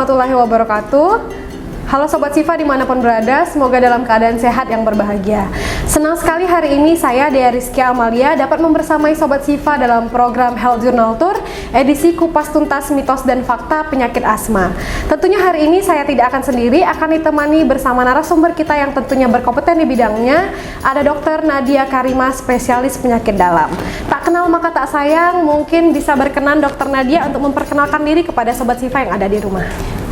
warahmatullahi wabarakatuh. Halo Sobat Sifa dimanapun berada, semoga dalam keadaan sehat yang berbahagia. Senang sekali hari ini saya, Dea Rizkia Amalia, dapat membersamai Sobat Sifa dalam program Health Journal Tour, edisi kupas tuntas mitos dan fakta penyakit asma. Tentunya hari ini saya tidak akan sendiri, akan ditemani bersama narasumber kita yang tentunya berkompeten di bidangnya. Ada Dr. Nadia Karimah, spesialis penyakit dalam. Tak kenal maka tak sayang, mungkin bisa berkenan Dr. Nadia untuk memperkenalkan diri kepada Sobat Sifa yang ada di rumah.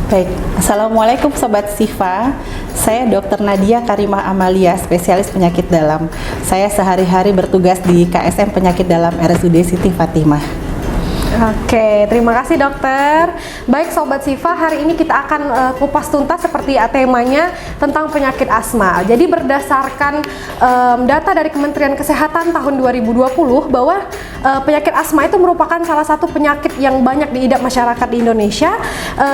Baik, Assalamualaikum Sobat Sifa. Saya Dr. Nadia Karimah Amalia, spesialis penyakit dalam. Saya sehari-hari bertugas di KSM Penyakit Dalam RSUD Siti Fatimah. Oke, terima kasih dokter. Baik Sobat Sifa, hari ini kita akan kupas tuntas seperti temanya tentang penyakit asma. Jadi berdasarkan data dari Kementerian Kesehatan tahun 2020 bahwa penyakit asma itu merupakan salah satu penyakit yang banyak diidap masyarakat di Indonesia.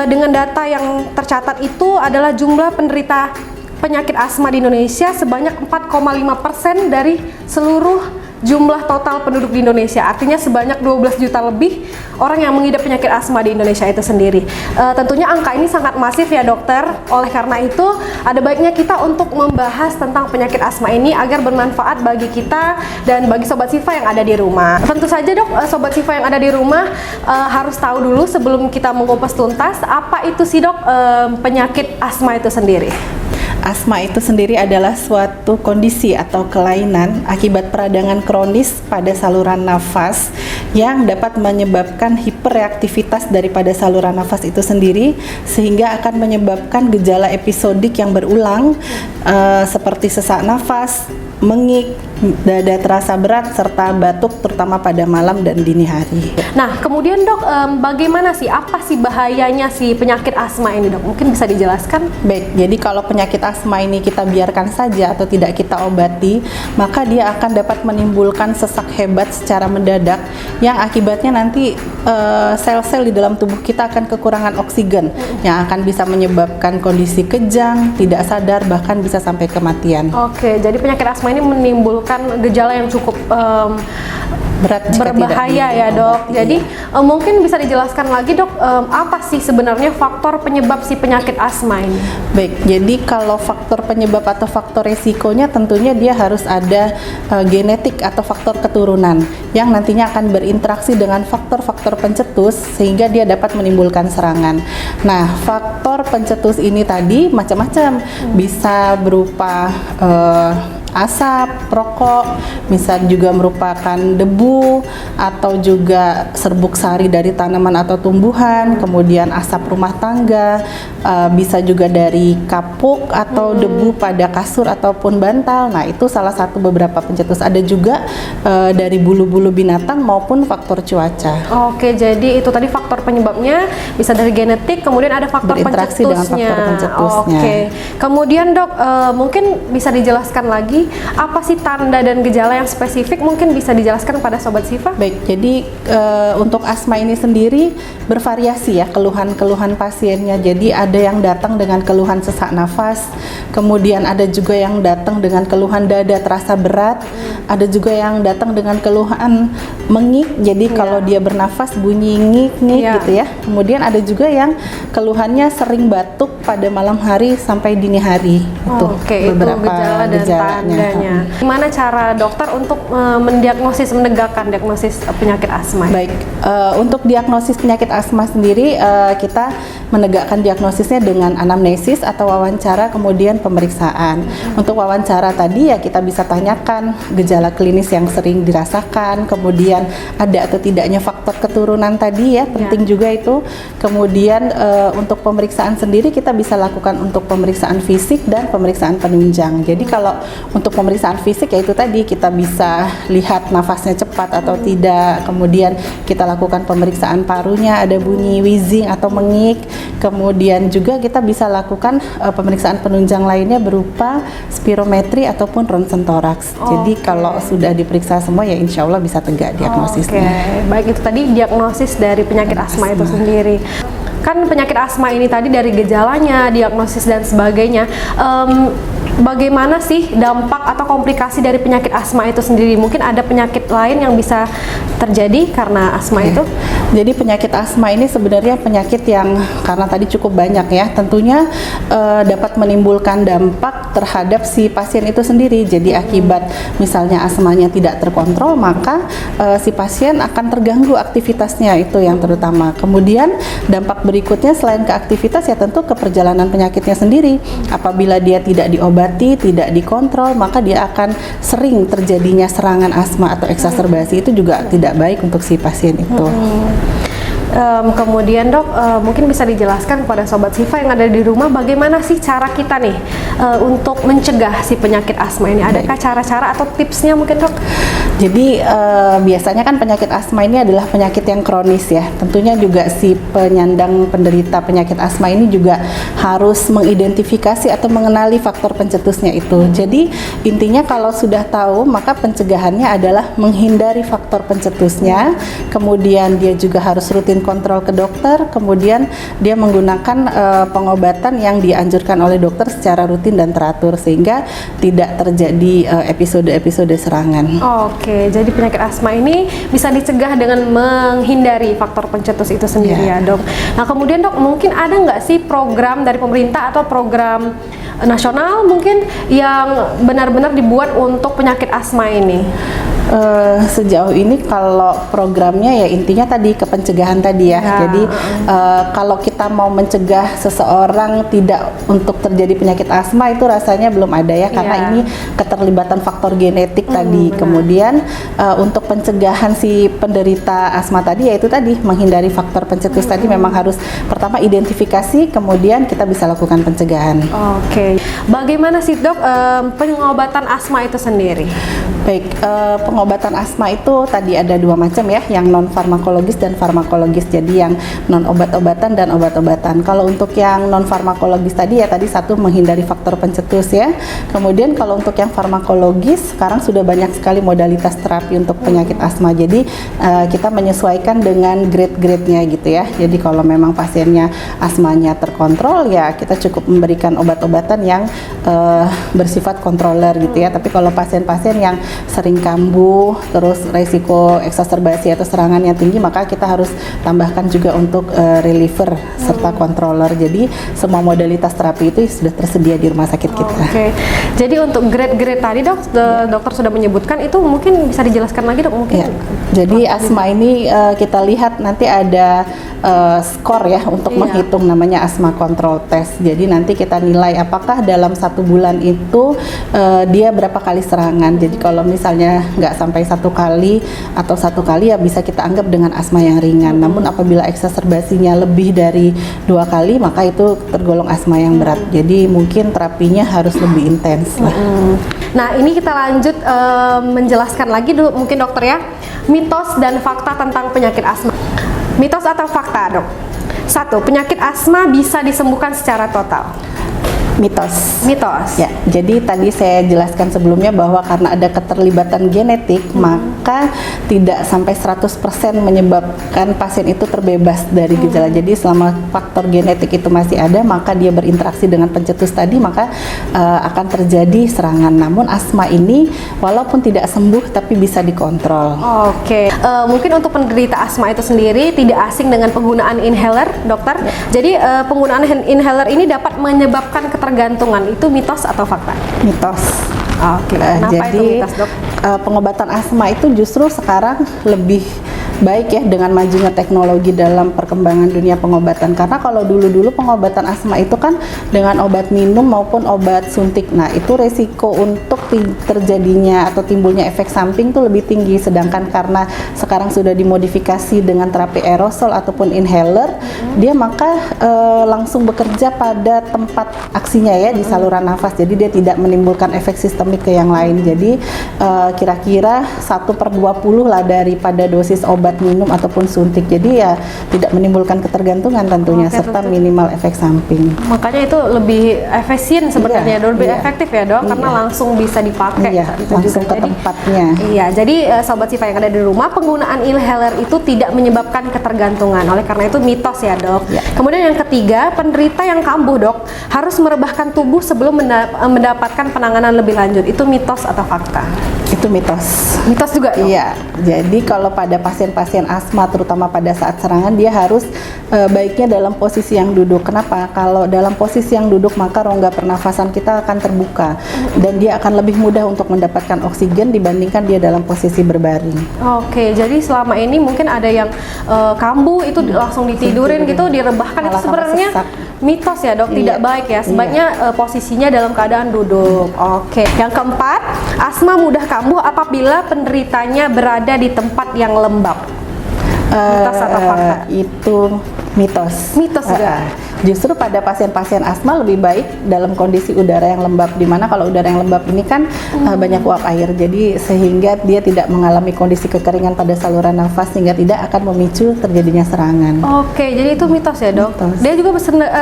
Dengan data yang tercatat itu adalah jumlah penderita penyakit asma di Indonesia sebanyak 4,5% dari seluruh jumlah total penduduk di Indonesia. Artinya sebanyak 12 juta lebih orang yang mengidap penyakit asma di Indonesia itu sendiri. Tentunya angka ini sangat masif ya dokter. Oleh karena itu ada baiknya kita untuk membahas tentang penyakit asma ini agar bermanfaat bagi kita dan bagi Sobat Sifa yang ada di rumah. Tentu saja dok, Sobat Sifa yang ada di rumah harus tahu dulu sebelum kita mengupas tuntas apa itu sih dok penyakit asma itu sendiri. Asma itu sendiri adalah suatu kondisi atau kelainan akibat peradangan kronis pada saluran nafas yang dapat menyebabkan hiperreaktivitas daripada saluran nafas itu sendiri, sehingga akan menyebabkan gejala episodik yang berulang seperti sesak nafas, mengik, dada terasa berat, serta batuk terutama pada malam dan dini hari. Nah, kemudian dok, bagaimana sih, apa sih bahayanya si penyakit asma ini dok? Mungkin bisa dijelaskan? Baik, jadi kalau penyakit asma ini kita biarkan saja atau tidak kita obati, maka dia akan dapat menimbulkan sesak hebat secara mendadak yang akibatnya nanti sel-sel di dalam tubuh kita akan kekurangan oksigen yang akan bisa menyebabkan kondisi kejang, tidak sadar, bahkan bisa sampai kematian. Oke, jadi penyakit asma ini menimbulkan gejala yang cukup berat, berbahaya ya dok. Jadi mungkin bisa dijelaskan lagi dok, apa sih sebenarnya faktor penyebab si penyakit asma ini? Baik, jadi kalau faktor penyebab atau faktor resikonya tentunya dia harus ada genetik atau faktor keturunan yang nantinya akan berinteraksi dengan faktor-faktor pencetus sehingga dia dapat menimbulkan serangan. Nah, faktor pencetus ini tadi macam-macam, bisa berupa asap, rokok, bisa juga merupakan debu atau juga serbuk sari dari tanaman atau tumbuhan, kemudian asap rumah tangga, bisa juga dari kapuk atau debu pada kasur ataupun bantal. Nah, itu salah satu beberapa pencetus. Ada juga dari bulu-bulu binatang maupun faktor cuaca. Oke, jadi itu tadi faktor penyebabnya bisa dari genetik, kemudian ada faktor berinteraksi pencetusnya. dengan faktor pencetusnya. Oke, kemudian dok, mungkin bisa dijelaskan lagi apa sih tanda dan gejala yang spesifik, mungkin bisa dijelaskan pada Sobat Sifa? Baik, jadi untuk asma ini sendiri bervariasi ya keluhan-keluhan pasiennya. Jadi ada yang datang dengan keluhan sesak nafas, kemudian ada juga yang datang dengan keluhan dada terasa berat, ada juga yang datang dengan keluhan mengik, jadi kalau dia bernafas bunyi ngik-ngik gitu ya. Kemudian ada juga yang keluhannya sering batuk pada malam hari sampai dini hari. Oke, beberapa itu gejala dan tandanya. Gimana cara dokter untuk menegakkan diagnosis penyakit asma? Baik, untuk diagnosis penyakit asma sendiri kita menegakkan diagnosisnya dengan anamnesis atau wawancara, kemudian pemeriksaan. Untuk wawancara tadi ya kita bisa tanyakan gejala klinis yang sering dirasakan, kemudian ada atau tidaknya faktor keturunan tadi ya, penting juga itu. Kemudian untuk pemeriksaan sendiri kita bisa lakukan untuk pemeriksaan fisik dan pemeriksaan penunjang. Jadi kalau untuk pemeriksaan fisik ya itu tadi kita bisa lihat nafasnya cepat atau tidak, kemudian kita lakukan pemeriksaan parunya, ada bunyi wheezing atau mengik, kemudian juga kita bisa lakukan pemeriksaan penunjang lainnya berupa spirometri ataupun ronsen toraks. Jadi kalau sudah diperiksa semua ya insya Allah bisa tegak diagnosisnya. Baik, itu tadi diagnosis dari penyakit asma itu sendiri. Kan penyakit asma ini tadi dari gejalanya, diagnosis dan sebagainya. bagaimana sih dampak atau komplikasi dari penyakit asma itu sendiri? Mungkin ada penyakit lain yang bisa terjadi karena asma itu? Jadi penyakit asma ini sebenarnya penyakit yang karena tadi cukup banyak ya, tentunya dapat menimbulkan dampak terhadap si pasien itu sendiri. Jadi akibat misalnya asmanya tidak terkontrol, maka si pasien akan terganggu aktivitasnya, itu yang terutama. Kemudian dampak berikutnya selain ke aktivitas ya tentu ke perjalanan penyakitnya sendiri. Apabila dia tidak diobati, tidak dikontrol, maka dia akan sering terjadinya serangan asma atau eksaserbasi. Itu juga tidak baik untuk si pasien itu. Kemudian dok, mungkin bisa dijelaskan kepada Sobat Sifa yang ada di rumah bagaimana sih cara kita nih untuk mencegah si penyakit asma ini? Adakah cara-cara atau tipsnya mungkin dok? Jadi biasanya kan penyakit asma ini adalah penyakit yang kronis ya. Tentunya juga si penyandang penderita penyakit asma ini juga harus mengidentifikasi atau mengenali faktor pencetusnya itu. Jadi intinya kalau sudah tahu, maka pencegahannya adalah menghindari faktor pencetusnya. Kemudian dia juga harus rutin kontrol ke dokter. Kemudian dia menggunakan pengobatan yang dianjurkan oleh dokter secara rutin dan teratur sehingga tidak terjadi episode-episode serangan. Oke, jadi penyakit asma ini bisa dicegah dengan menghindari faktor pencetus itu sendiri ya dok. Nah kemudian dok, mungkin ada nggak sih program dari pemerintah atau program nasional mungkin yang benar-benar dibuat untuk penyakit asma ini? Sejauh ini kalau programnya ya intinya tadi ke pencegahan tadi ya. Jadi kalau kita mau mencegah seseorang tidak untuk terjadi penyakit asma itu rasanya belum ada ya, karena ini keterlibatan faktor genetik tadi. Benar. Kemudian untuk pencegahan si penderita asma tadi yaitu tadi menghindari faktor pencetus tadi, memang harus pertama identifikasi, kemudian kita bisa lakukan pencegahan. Oke. Bagaimana sih dok pengobatan asma itu sendiri? Baik, pengobatan asma itu tadi ada dua macam ya, yang non farmakologis dan farmakologis. Jadi yang non obat-obatan dan obat-obatan. Kalau untuk yang non farmakologis tadi ya tadi satu menghindari faktor pencetus ya. Kemudian kalau untuk yang farmakologis sekarang sudah banyak sekali modalitas terapi untuk penyakit asma. Jadi kita menyesuaikan dengan grade-grade-nya gitu ya. Jadi kalau memang pasiennya asmanya terkontrol ya kita cukup memberikan obat-obatan yang bersifat kontroler gitu ya. Tapi kalau pasien-pasien yang sering kambuh, terus resiko eksaserbasi atau serangan yang tinggi, maka kita harus tambahkan juga untuk reliever serta controller. Jadi semua modalitas terapi itu sudah tersedia di rumah sakit kita. Oke. Jadi untuk grade-grade tadi dok, dokter sudah menyebutkan, itu mungkin bisa dijelaskan lagi dok mungkin? Ya. Jadi asma ini kita lihat nanti ada skor ya untuk menghitung, namanya asma control test. Jadi nanti kita nilai apakah dalam 1 bulan itu dia berapa kali serangan. Jadi kalau misalnya nggak sampai 1 kali atau 1 kali ya bisa kita anggap dengan asma yang ringan. Namun apabila eksaserbasinya lebih dari 2 kali maka itu tergolong asma yang berat. Jadi mungkin terapinya harus lebih intens lah. Nah ini kita lanjut menjelaskan lagi dulu mungkin dokter ya, mitos dan fakta tentang penyakit asma. Mitos atau fakta dok? 1. Penyakit asma bisa disembuhkan secara total. Mitos. Mitos. Ya, jadi tadi saya jelaskan sebelumnya bahwa karena ada keterlibatan genetik, maka tidak sampai 100% menyebabkan pasien itu terbebas dari gejala. Jadi selama faktor genetik itu masih ada, maka dia berinteraksi dengan pencetus tadi, maka akan terjadi serangan. Namun asma ini walaupun tidak sembuh tapi bisa dikontrol. Oke. Mungkin untuk penderita asma itu sendiri tidak asing dengan penggunaan inhaler, dokter. Ya. Jadi penggunaan inhaler ini dapat menyebabkan ketergantungan. Itu mitos atau fakta? Mitos. Oke. Kenapa jadi, itu mitos, dok? Pengobatan asma itu justru sekarang lebih baik ya dengan majunya teknologi dalam perkembangan dunia pengobatan. Karena kalau dulu-dulu pengobatan asma itu kan dengan obat minum maupun obat suntik. Nah, itu resiko untuk terjadinya atau timbulnya efek samping itu lebih tinggi. Sedangkan karena sekarang sudah dimodifikasi dengan terapi aerosol ataupun inhaler, dia maka langsung bekerja pada tempat aksinya ya di saluran nafas. Jadi dia tidak menimbulkan efek sistemik ke yang lain. Jadi kira-kira 1/20 lah daripada dosis obat obat minum ataupun suntik. Jadi ya tidak menimbulkan ketergantungan tentunya, serta minimal efek samping. Makanya itu lebih efisien sebenarnya, lebih efektif ya dok, karena langsung bisa dipakai langsung ke tempatnya. Iya, jadi sobat Sifa yang ada di rumah, penggunaan inhaler itu tidak menyebabkan ketergantungan. Oleh karena itu mitos ya dok. Kemudian yang ketiga, penderita yang kambuh dok harus merebahkan tubuh sebelum mendapatkan penanganan lebih lanjut. Itu mitos atau fakta? Itu mitos. Mitos juga dok? Iya, jadi kalau pada pasien-pasien asma terutama pada saat serangan, dia harus baiknya dalam posisi yang duduk. Kenapa? Kalau dalam posisi yang duduk maka rongga pernafasan kita akan terbuka dan dia akan lebih mudah untuk mendapatkan oksigen dibandingkan dia dalam posisi berbaring. Oke, jadi selama ini mungkin ada yang kambuh itu langsung ditidurin gitu, direbahkan, itu sebenarnya mitos ya dok, tidak baik ya. Sebaiknya posisinya dalam keadaan duduk. Oke. Yang keempat, asma mudah kambuh apabila penderitanya berada di tempat yang lembab. Mitos atau fakta? Itu mitos. Mitos juga. Justru pada pasien-pasien asma lebih baik dalam kondisi udara yang lembab, dimana kalau udara yang lembab ini kan banyak uap air, jadi sehingga dia tidak mengalami kondisi kekeringan pada saluran nafas sehingga tidak akan memicu terjadinya serangan. Oke, jadi itu mitos ya dok. Mitos. Dia juga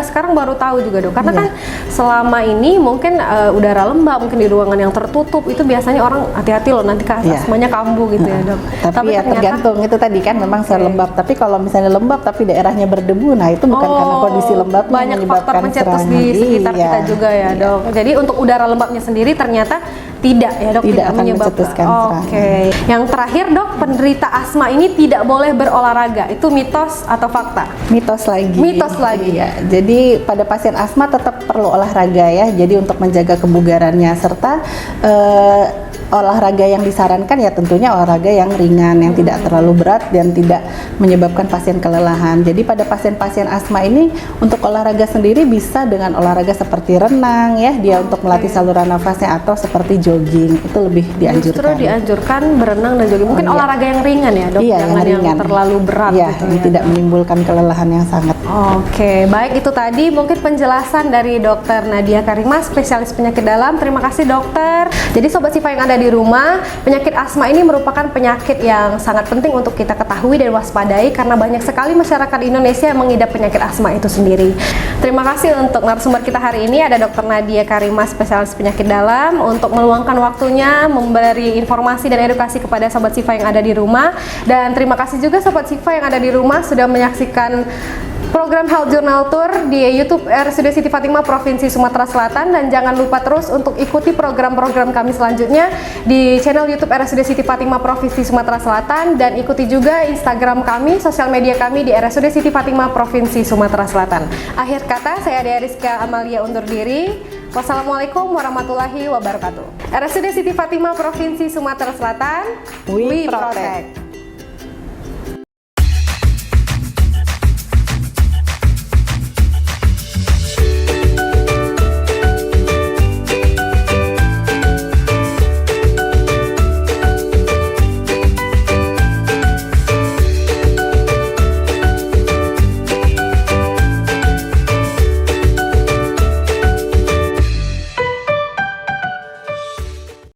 sekarang baru tahu juga dok, karena kan selama ini mungkin udara lembab, mungkin di ruangan yang tertutup itu biasanya orang hati-hati loh nanti asmanya kambuh gitu ya dok. Tapi ya ternyata, tergantung itu tadi kan memang lembab. Tapi kalau misalnya lembab tapi daerahnya berdebu, nah itu bukan karena kondisi lembab, banyak faktor pencetus di sekitar kita juga ya dok. Jadi untuk udara lembabnya sendiri ternyata tidak ya dok, tidak menyebabkan serangan. Oke. Yang terakhir dok, penderita asma ini tidak boleh berolahraga. Itu mitos atau fakta? Mitos lagi. Mitos lagi. Ya. Jadi pada pasien asma tetap perlu olahraga ya. Jadi untuk menjaga kebugarannya serta olahraga yang disarankan ya tentunya olahraga yang ringan, yang tidak terlalu berat dan tidak menyebabkan pasien kelelahan. Jadi pada pasien-pasien asma ini untuk olahraga sendiri bisa dengan olahraga seperti renang ya, dia untuk melatih saluran nafasnya, atau seperti jogging, itu lebih dianjurkan. Justru dianjurkan berenang dan jogging. Mungkin olahraga yang ringan ya dok, jangan yang terlalu berat gitu yang tidak menimbulkan kelelahan yang sangat. Oke, baik, itu tadi mungkin penjelasan dari Dokter Nadia Karimah, spesialis penyakit dalam. Terima kasih dokter. Jadi sobat Sifa yang ada di rumah, penyakit asma ini merupakan penyakit yang sangat penting untuk kita ketahui dan waspadai karena banyak sekali masyarakat Indonesia yang mengidap penyakit asma itu sendiri. Terima kasih untuk narasumber kita hari ini, ada Dokter Nadia Karimah, spesialis penyakit dalam, untuk meluangkan waktunya memberi informasi dan edukasi kepada sobat Sifa yang ada di rumah. Dan terima kasih juga sobat Sifa yang ada di rumah sudah menyaksikan program Health Journal Tour di YouTube RSUD Siti Fatimah Provinsi Sumatera Selatan, dan jangan lupa terus untuk ikuti program-program kami selanjutnya di channel YouTube RSUD Siti Fatimah Provinsi Sumatera Selatan, dan ikuti juga Instagram kami, sosial media kami di RSUD Siti Fatimah Provinsi Sumatera Selatan. Akhir kata, saya Dea Rizka Amalia undur diri. Wassalamualaikum warahmatullahi wabarakatuh. RSUD Siti Fatimah Provinsi Sumatera Selatan, we protect.